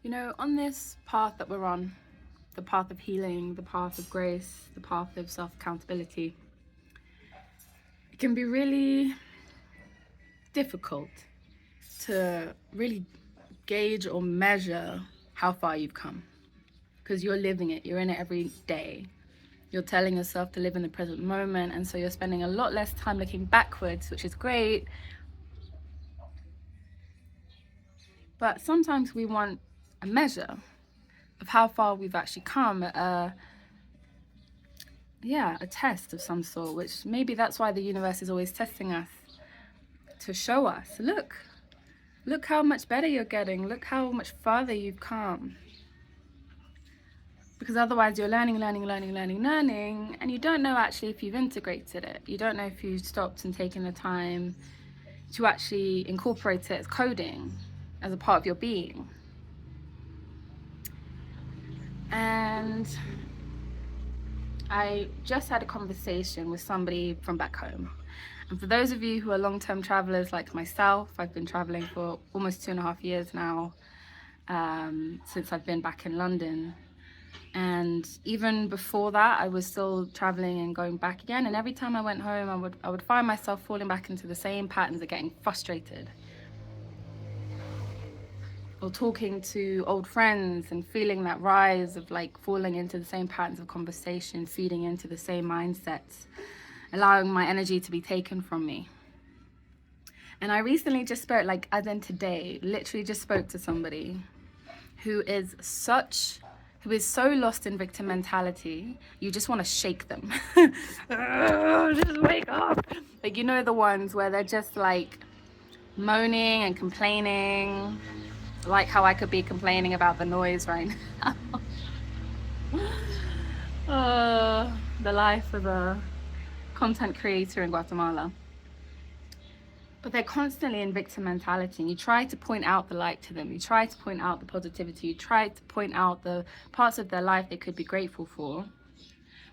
You know, on this path that we're on, the path of healing, the path of grace, the path of self-accountability, it can be really difficult to really gauge or measure how far you've come, because you're living it, you're in it every day. You're telling yourself to live in the present moment, and so you're spending a lot less time looking backwards, which is great. But sometimes we want a measure of how far we've actually come, a test of some sort, which maybe that's why the universe is always testing us, to show us, look how much better you're getting, look how much farther you've come. Because otherwise you're learning, and you don't know actually if you've integrated it. You don't know if you've stopped and taken the time to actually incorporate it as coding, as a part of your being. And I just had a conversation with somebody from back home. And for those of you who are long-term travelers like myself, I've been traveling for almost 2.5 years now, since I've been back in London. And even before that, I was still traveling and going back again. And every time I went home, I would find myself falling back into the same patterns of getting frustrated, or talking to old friends and feeling that rise of like falling into the same patterns of conversation, feeding into the same mindsets, allowing my energy to be taken from me. And I recently just spoke, like as in today, literally just spoke to somebody who is so lost in victim mentality, you just want to shake them. Just wake up. Like, you know, the ones where they're just like moaning and complaining, like how I could be complaining about the noise right now. The life of a content creator in Guatemala. But they're constantly in victim mentality, and you try to point out the light to them. You try to point out the positivity. You try to point out the parts of their life they could be grateful for,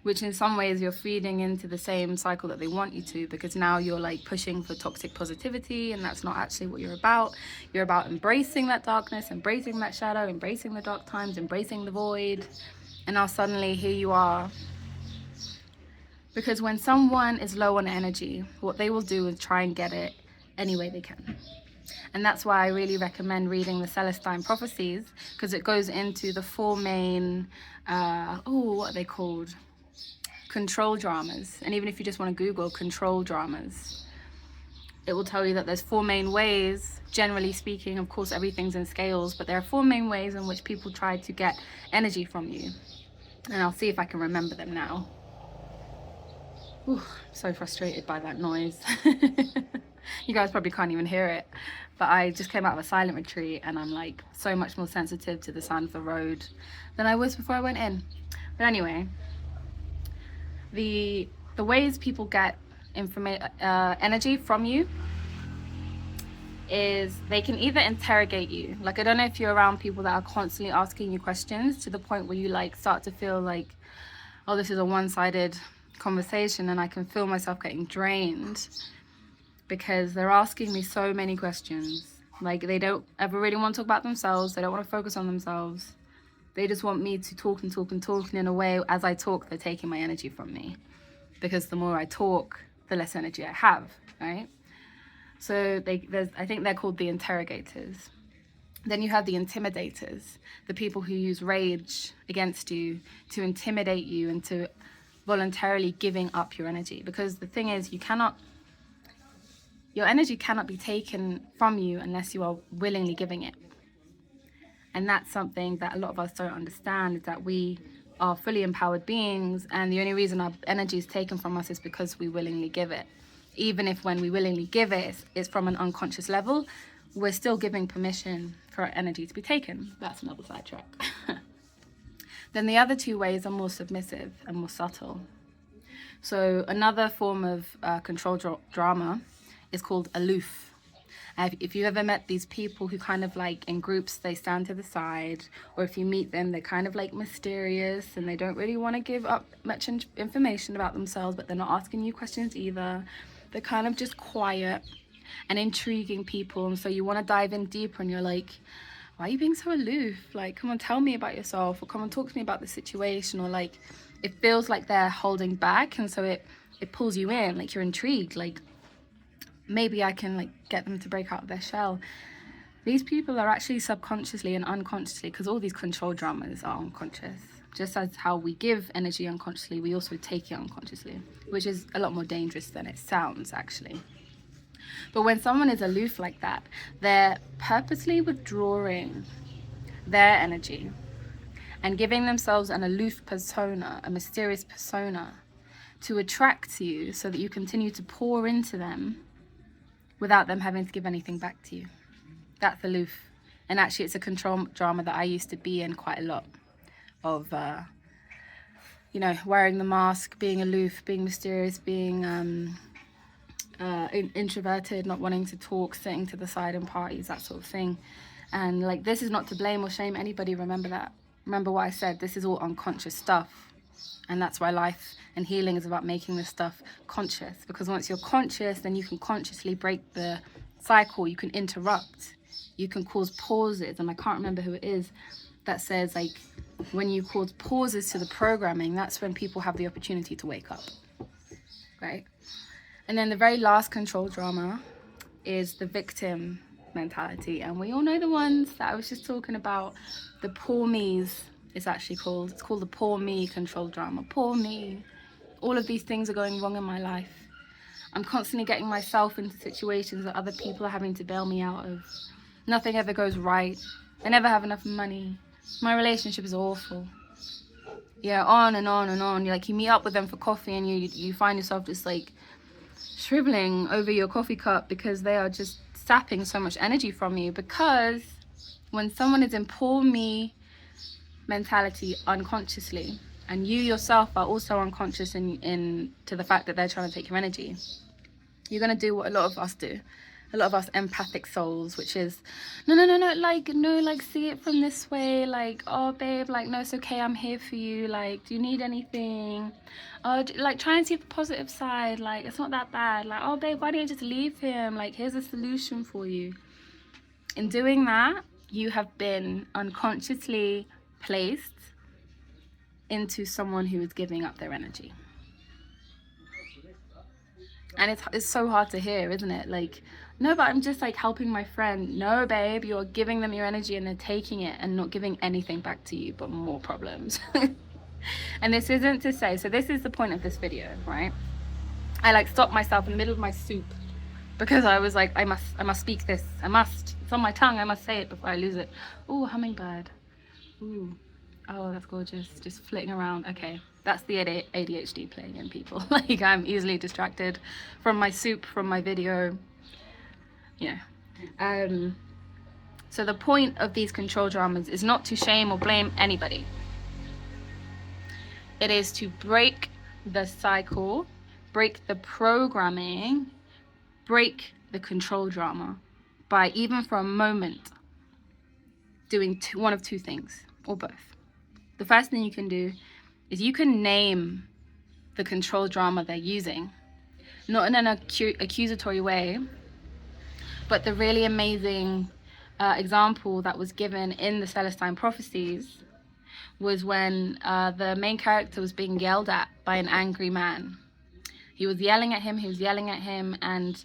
which in some ways you're feeding into the same cycle that they want you to, because now you're like pushing for toxic positivity, and that's not actually what you're about. You're about embracing that darkness, embracing that shadow, embracing the dark times, embracing the void. And now suddenly here you are. Because when someone is low on energy, what they will do is try and get it any way they can. And that's why I really recommend reading the Celestine Prophecies, because it goes into the 4 main, what are they called? Control dramas. And even if you just want to Google control dramas, it will tell you that there's 4 main ways, generally speaking. Of course, everything's in scales, but there are 4 main ways in which people try to get energy from you. And I'll see if I can remember them now. Ooh, so frustrated by that noise. You guys probably can't even hear it, but I just came out of a silent retreat, and I'm like so much more sensitive to the sound of the road than I was before I went in. But anyway, the ways people get energy from you is they can either interrogate you. Like, I don't know if you're around people that are constantly asking you questions to the point where you like start to feel like, oh, this is a one-sided conversation, and I can feel myself getting drained because they're asking me so many questions. Like, they don't ever really want to talk about themselves. They don't want to focus on themselves. They just want me to talk and talk and talk, and in a way, as I talk, they're taking my energy from me, because the more I talk, the less energy I have, right? So I think they're called the interrogators. Then you have the intimidators, the people who use rage against you to intimidate you into voluntarily giving up your energy. Because the thing is, your energy cannot be taken from you unless you are willingly giving it. And that's something that a lot of us don't understand, is that we are fully empowered beings, and the only reason our energy is taken from us is because we willingly give it. Even if when we willingly give it, it's from an unconscious level, we're still giving permission for our energy to be taken. That's another sidetrack. Then the other 2 ways are more submissive and more subtle. So another form of control drama is called aloof. If you ever met these people who kind of like in groups, they stand to the side, or if you meet them, they're kind of like mysterious and they don't really want to give up much information about themselves, but they're not asking you questions either. They're kind of just quiet and intriguing people, and so you want to dive in deeper, and you're like, why are you being so aloof? Like, come on, tell me about yourself, or come on, talk to me about the situation. Or like, it feels like they're holding back, and so it pulls you in, like you're intrigued, like maybe I can like get them to break out of their shell. These people are actually subconsciously and unconsciously, because all these control dramas are unconscious. Just as how we give energy unconsciously, we also take it unconsciously, which is a lot more dangerous than it sounds, actually. But when someone is aloof like that, they're purposely withdrawing their energy and giving themselves an aloof persona, a mysterious persona, to attract you so that you continue to pour into them without them having to give anything back to you. That's aloof. And actually, it's a control drama that I used to be in quite a lot of, you know, wearing the mask, being aloof, being mysterious, being introverted, not wanting to talk, sitting to the side in parties, that sort of thing. And like, this is not to blame or shame anybody. Remember that. Remember what I said. This is all unconscious stuff. And that's why life and healing is about making this stuff conscious. Because once you're conscious, then you can consciously break the cycle. You can interrupt. You can cause pauses. And I can't remember who it is that says, like, when you cause pauses to the programming, that's when people have the opportunity to wake up. Right? And then the very last control drama is the victim mentality. And we all know the ones that I was just talking about. The poor me's, it's actually called. It's called the poor me control drama. Poor me. All of these things are going wrong in my life. I'm constantly getting myself into situations that other people are having to bail me out of. Nothing ever goes right. I never have enough money. My relationship is awful. Yeah, on and on and on. You meet up with them for coffee and you find yourself just like shriveling over your coffee cup because they are just sapping so much energy from you. Because when someone is in poor me mentality unconsciously, and you yourself are also unconscious in to the fact that they're trying to take your energy, you're going to do what a lot of us do, a lot of us empathic souls, which is no, like see it from this way, like, oh babe, like, no, it's okay, I'm here for you, like, do you need anything, oh, like, try and see the positive side, like, it's not that bad, like, oh babe, why don't you just leave him, like, here's a solution for you. In doing that, you have been unconsciously placed into someone who is giving up their energy. And it's so hard to hear, isn't it? Like, no, but I'm just like helping my friend. No, babe, you're giving them your energy and they're taking it and not giving anything back to you but more problems. And this isn't to say, so this is the point of this video, right? I like stopped myself in the middle of my soup because I was like, I must speak this. It's on my tongue, I must say it before I lose it. Ooh, hummingbird. Ooh. Oh, that's gorgeous. Just flitting around. Okay, that's the ADHD playing in people. Like, I'm easily distracted from my soup, from my video. Yeah. So the point of these control dramas is not to shame or blame anybody. It is to break the cycle, break the programming, break the control drama by, even for a moment, doing one of two things, or both. The first thing you can do is you can name the control drama they're using, not in an accusatory way, but the really amazing example that was given in the Celestine Prophecies was when the main character was being yelled at by an angry man. He was yelling at him, and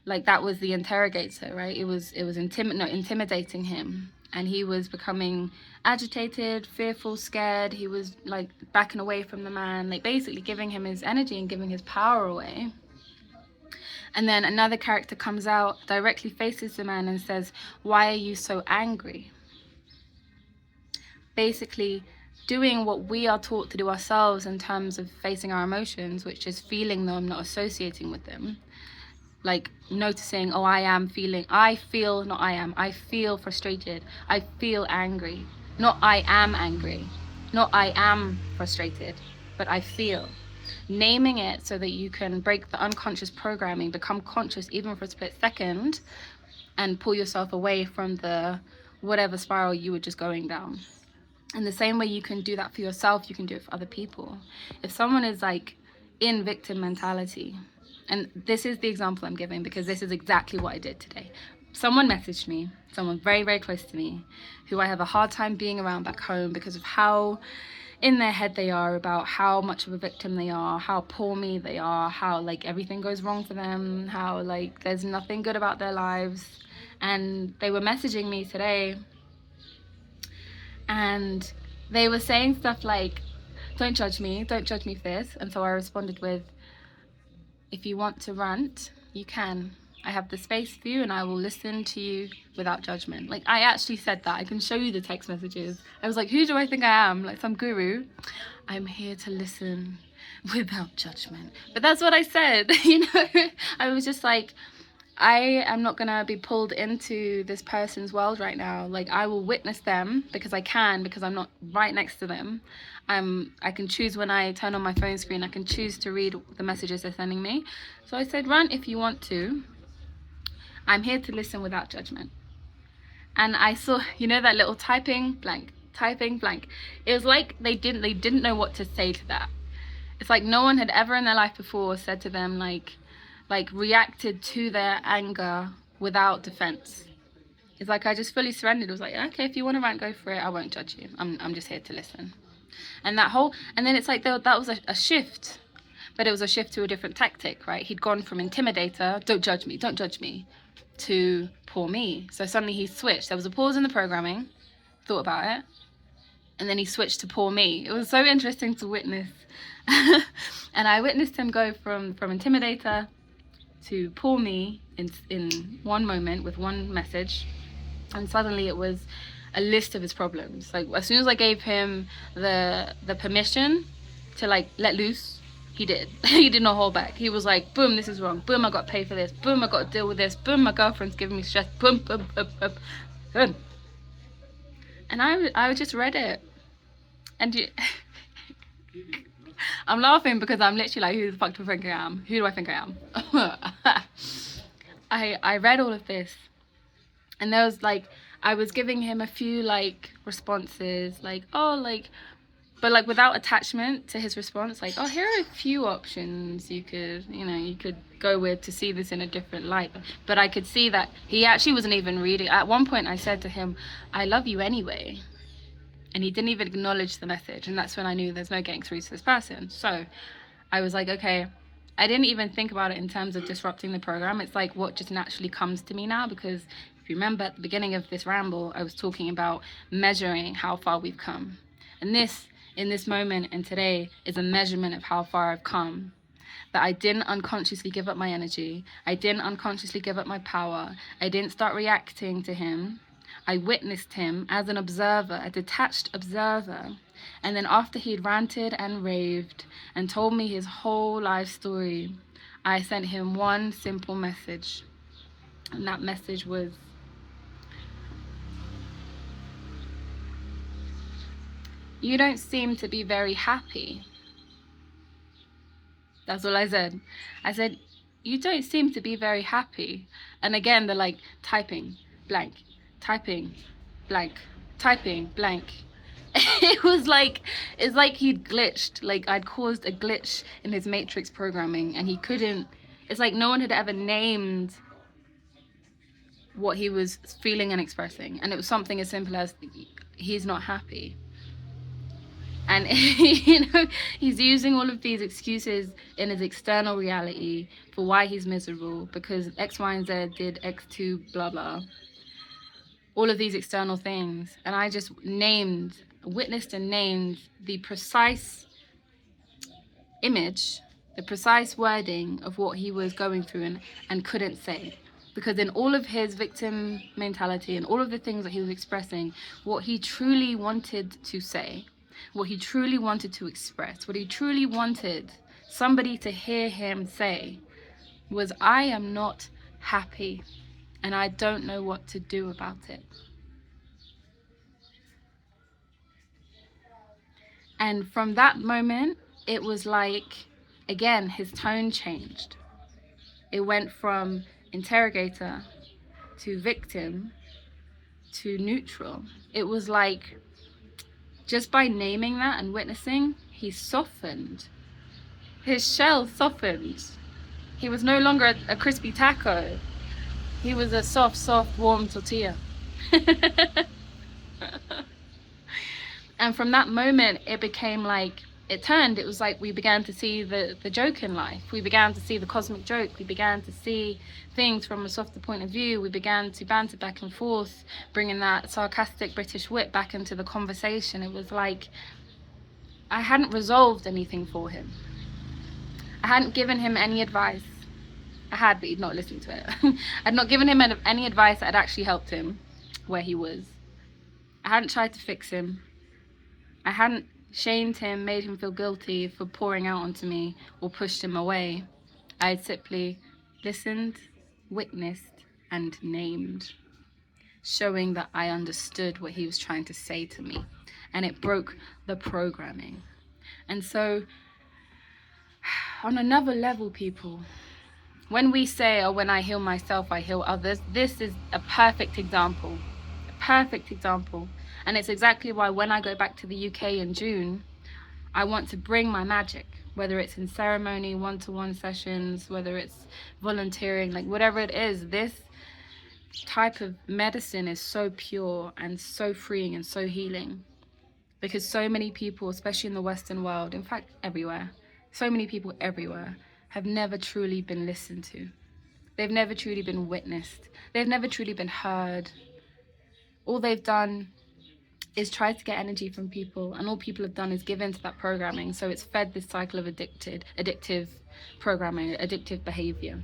like, that was the interrogator, right? It was intimidating him. And he was becoming agitated, fearful, scared. He was like backing away from the man, like basically giving him his energy and giving his power away. And then another character comes out, directly faces the man and says, "Why are you so angry?" Basically doing what we are taught to do ourselves in terms of facing our emotions, which is feeling them, not associating with them. Like noticing, oh, I feel frustrated, I feel angry, not I am angry, not I am frustrated, but I feel. Naming it so that you can break the unconscious programming, become conscious even for a split second, and pull yourself away from the whatever spiral you were just going down. And the same way you can do that for yourself, you can do it for other people. If someone is like in victim mentality, and this is the example I'm giving because this is exactly what I did today. someone messaged me, someone very, very close to me, who I have a hard time being around back home because of how in their head they are about how much of a victim they are, how poor me they are, how like everything goes wrong for them, how like there's nothing good about their lives. And they were messaging me today, and they were saying stuff like, don't judge me for this. And so I responded with, if you want to rant, you can. I have the space for you and I will listen to you without judgment. Like, I actually said that. I can show you the text messages. I was like, who do I think I am? Like some guru? I'm here to listen without judgment. But that's what I said, you know? I was just like, I am not gonna be pulled into this person's world right now. Like, I will witness them because I can, because I'm not right next to them. I can choose when I turn on my phone screen, I can choose to read the messages they're sending me. So I said, run if you want to. I'm here to listen without judgment. And I saw, you know, that little typing blank. It was like they didn't know what to say to that. It's like no one had ever in their life before said to them like reacted to their anger without defense. It's like I just fully surrendered. It was like, okay, if you want to rant, go for it. I won't judge you. I'm just here to listen. And then it's like that was a shift, but it was a shift to a different tactic, right? He'd gone from intimidator, don't judge me, to poor me. So suddenly he switched. There was a pause in the programming, thought about it, and then he switched to poor me. It was so interesting to witness. And I witnessed him go from intimidator to poor me in one moment with one message, and suddenly it was a list of his problems. Like as soon as I gave him the permission to like let loose, he did. He did not hold back. He was like, boom, this is wrong. Boom, I got to pay for this. Boom, I got to deal with this. Boom, my girlfriend's giving me stress. Boom, boom, boom, boom, boom. And I just read it, and I'm laughing because I'm literally like, who the fuck do I think I am? Who do I think I am? I read all of this, and there was like, I was giving him a few like responses, like, oh, like, but like without attachment to his response, like, oh, here are a few options you could go with to see this in a different light. But I could see that he actually wasn't even reading. At one point I said to him, I love you anyway. And he didn't even acknowledge the message. And that's when I knew there's no getting through to this person. So I was like, okay, I didn't even think about it in terms of disrupting the program. It's like what just naturally comes to me now, because if you remember at the beginning of this ramble, I was talking about measuring how far we've come. And this, in this moment and today, is a measurement of how far I've come. That I didn't unconsciously give up my energy. I didn't unconsciously give up my power. I didn't start reacting to him. I witnessed him as an observer, a detached observer. And then after he'd ranted and raved and told me his whole life story, I sent him one simple message. And that message was, you don't seem to be very happy. That's all I said. I said, you don't seem to be very happy. And again, they're like typing, blank, typing, blank, typing, blank. It's like he'd glitched. Like I'd caused a glitch in his matrix programming, and he couldn't. It's like no one had ever named what he was feeling and expressing, and it was something as simple as he's not happy. And you know, he's using all of these excuses in his external reality for why he's miserable, because X, Y, and Z did X2, blah blah, all of these external things. And I just witnessed and named the precise image, the precise wording of what he was going through and couldn't say. Because in all of his victim mentality and all of the things that he was expressing, what he truly wanted to say, what he truly wanted to express, what he truly wanted somebody to hear him say was, I am not happy and I don't know what to do about it. And from that moment, it was like, again, his tone changed. It went from interrogator to victim to neutral. It was like, just by naming that and witnessing, he softened. His shell softened. He was no longer a crispy taco. He was a soft, soft, warm tortilla. And from that moment, it became like, it turned. It was like we began to see the joke in life. We began to see the cosmic joke. We began to see things from a softer point of view. We began to banter back and forth, bringing that sarcastic British wit back into the conversation. It was like I hadn't resolved anything for him. I hadn't given him any advice. I had, but he'd not listened to it. I'd not given him any advice that had actually helped him where he was. I hadn't tried to fix him. I hadn't shamed him, made him feel guilty for pouring out onto me or pushed him away. I had simply listened, witnessed, and named, showing that I understood what he was trying to say to me. And it broke the programming. And so, on another level, people, when we say, oh, when I heal myself, I heal others, this is a perfect example. A perfect example. And it's exactly why when I go back to the UK in June, I want to bring my magic, whether it's in ceremony, one-to-one sessions, whether it's volunteering, like whatever it is. This type of medicine is so pure and so freeing and so healing, because so many people, especially in the Western world, in fact, everywhere, so many people everywhere have never truly been listened to. They've never truly been witnessed. They've never truly been heard. All they've done is try to get energy from people, and all people have done is give into that programming. So it's fed this cycle of addictive programming, addictive behavior.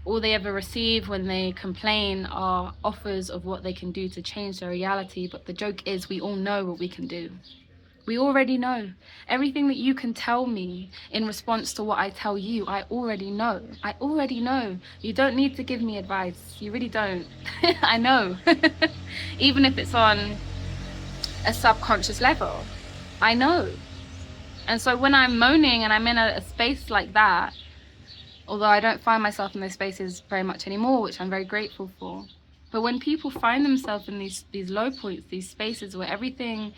All they ever receive when they complain are offers of what they can do to change their reality. But the joke is, we all know what we can do. We already know. Everything that you can tell me in response to what I tell you, I already know. I already know. You don't need to give me advice. You really don't. I know. Even if it's on a subconscious level, I know. And so when I'm moaning and I'm in a space like that, although I don't find myself in those spaces very much anymore, which I'm very grateful for, but when people find themselves in these low points, these spaces where everything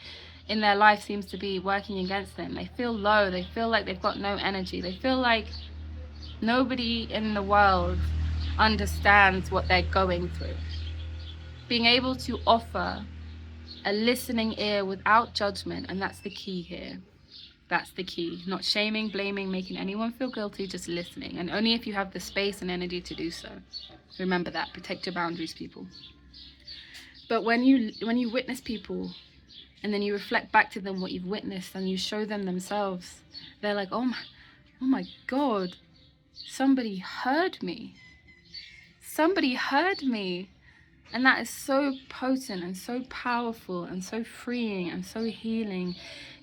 in their life seems to be working against them, they feel low, they feel like they've got no energy, they feel like nobody in the world understands what they're going through. Being able to offer a listening ear without judgment, and that's the key here. That's the key. Not shaming, blaming, making anyone feel guilty, just listening. And only if you have the space and energy to do so. Remember that. Protect your boundaries, people. But when you witness people, and then you reflect back to them what you've witnessed, and you show them themselves, they're like, oh my God, somebody heard me. Somebody heard me. And that is so potent and so powerful and so freeing and so healing.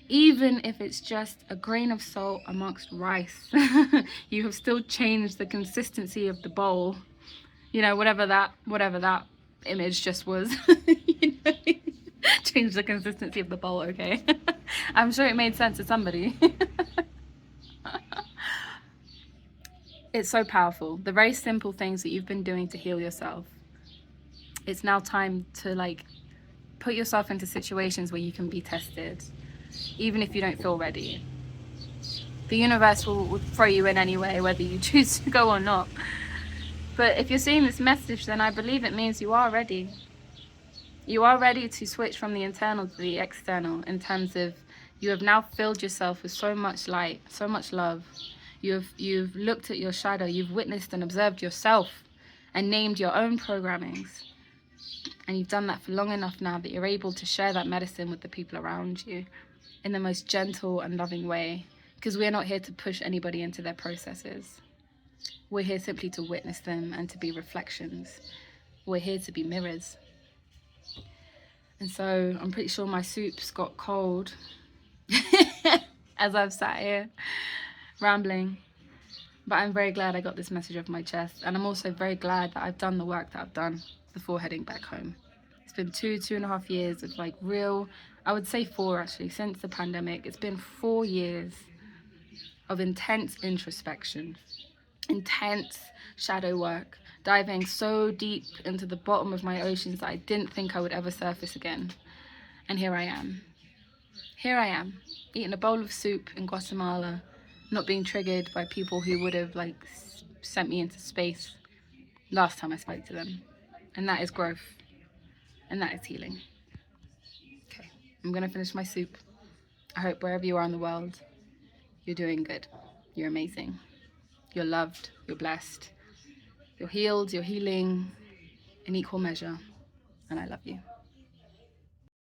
Even if it's just a grain of salt amongst rice, you have still changed the consistency of the bowl. You know, whatever that image just was. You know? Change the consistency of the bowl, okay? I'm sure it made sense to somebody. It's so powerful. The very simple things that you've been doing to heal yourself. It's now time to like put yourself into situations where you can be tested, even if you don't feel ready. The universe will throw you in anyway, whether you choose to go or not. But if you're seeing this message, then I believe it means you are ready. You are ready to switch from the internal to the external, in terms of you have now filled yourself with so much light, so much love. You've looked at your shadow, you've witnessed and observed yourself and named your own programmings. And you've done that for long enough now that you're able to share that medicine with the people around you in the most gentle and loving way. Because we're not here to push anybody into their processes. We're here simply to witness them and to be reflections. We're here to be mirrors. And so I'm pretty sure my soup's got cold as I've sat here rambling. But I'm very glad I got this message off my chest. And I'm also very glad that I've done the work that I've done before heading back home. It's been 2.5 years of like real, I would say 4 actually, since the pandemic. It's been 4 years of intense introspection, intense shadow work, diving so deep into the bottom of my oceans that I didn't think I would ever surface again. And here I am. Here I am, eating a bowl of soup in Guatemala, not being triggered by people who would have like sent me into space. last time I spoke to them. And that is growth. And that is healing. Okay, I'm going to finish my soup. I hope wherever you are in the world, you're doing good. You're amazing. You're loved. You're blessed. You're healed. You're healing in equal measure. And I love you.